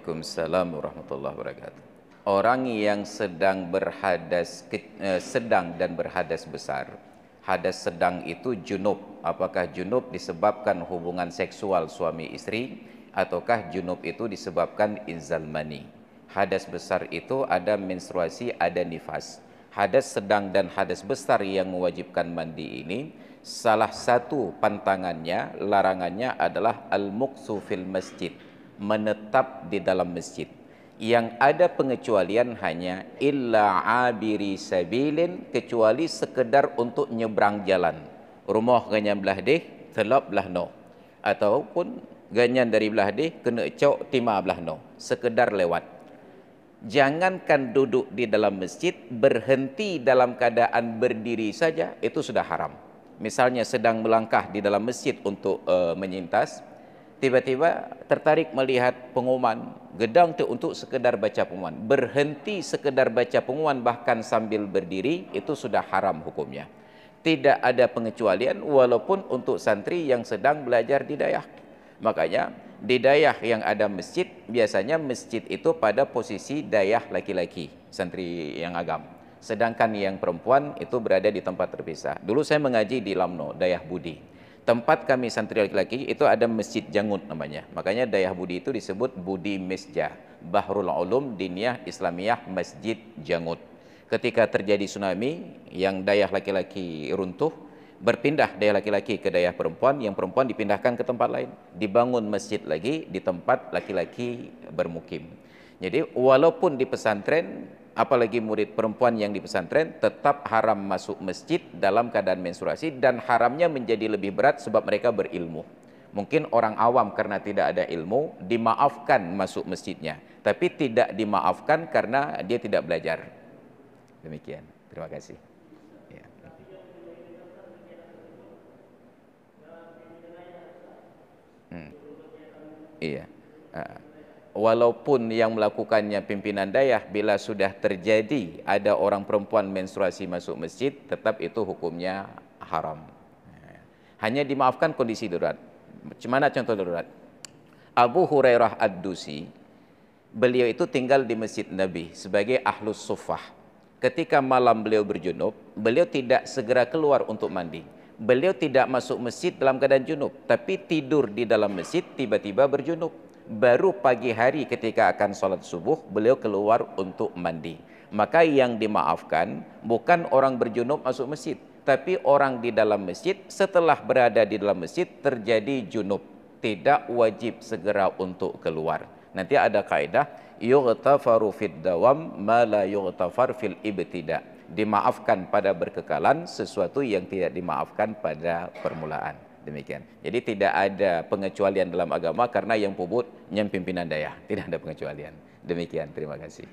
Waalaikumsalam warahmatullahi wabarakatuh. Orang yang sedang dan berhadas besar. Hadas sedang itu junub. Apakah junub disebabkan hubungan seksual suami istri ataukah junub itu disebabkan inzal mani? Hadas besar itu ada menstruasi, ada nifas. Hadas sedang dan hadas besar yang mewajibkan mandi ini, salah satu pantangannya, larangannya adalah al-muqsu fil masjid, menetap di dalam masjid. Yang ada pengecualian hanya illa abiri sabilin, kecuali sekedar untuk nyebrang jalan. Rumah ganyan belah deh, telap belah no. Ataupun ganyan dari belah deh, kena cok timah belah no. Sekedar lewat. Jangankan duduk di dalam masjid, berhenti dalam keadaan berdiri saja, itu sudah haram. Misalnya sedang melangkah di dalam masjid untuk menyintas, tiba-tiba tertarik melihat pengumuman gedang itu untuk sekedar baca pengumuman, berhenti sekedar baca pengumuman bahkan sambil berdiri, itu sudah haram hukumnya. Tidak ada pengecualian walaupun untuk santri yang sedang belajar di dayah. Makanya di dayah yang ada masjid, biasanya masjid itu pada posisi dayah laki-laki, santri yang agam. Sedangkan yang perempuan itu berada di tempat terpisah. Dulu saya mengaji di Lamno, Dayah Budi. Tempat kami santri laki-laki itu ada Masjid Jangut namanya. Makanya Dayah Budi itu disebut Budi Mesja, Bahrul Ulum Diniyah Islamiyah Masjid Jangut. Ketika terjadi tsunami yang dayah laki-laki runtuh, berpindah dayah laki-laki ke dayah perempuan, yang perempuan dipindahkan ke tempat lain. Dibangun masjid lagi di tempat laki-laki bermukim. Jadi walaupun di pesantren, apalagi murid perempuan yang di pesantren, tetap haram masuk masjid dalam keadaan menstruasi, dan haramnya menjadi lebih berat sebab mereka berilmu. Mungkin orang awam karena tidak ada ilmu dimaafkan masuk masjidnya, tapi tidak dimaafkan karena dia tidak belajar. Demikian. Terima kasih. Ya. Iya. Walaupun yang melakukannya pimpinan dayah, bila sudah terjadi ada orang perempuan menstruasi masuk masjid, tetap itu hukumnya haram. Hanya dimaafkan kondisi darurat. Mana contoh darurat? Abu Hurairah Ad-Dusi, beliau itu tinggal di Masjid Nabi sebagai ahlus suffah. Ketika malam beliau berjunub, beliau tidak segera keluar untuk mandi. Beliau tidak masuk masjid dalam keadaan junub, tapi tidur di dalam masjid, tiba-tiba berjunub. Baru pagi hari ketika akan sholat subuh, beliau keluar untuk mandi. Maka yang dimaafkan bukan orang berjunub masuk masjid, tapi orang di dalam masjid setelah berada di dalam masjid terjadi junub, tidak wajib segera untuk keluar. Nanti ada kaidah yughtafaru fid dawam ma la yughtafar fil ibtida. Dimaafkan pada berkekalan sesuatu yang tidak dimaafkan pada permulaan. Demikian. Jadi tidak ada pengecualian dalam agama karena yang puput yang pimpinan dayah. Tidak ada pengecualian. Demikian. Terima kasih.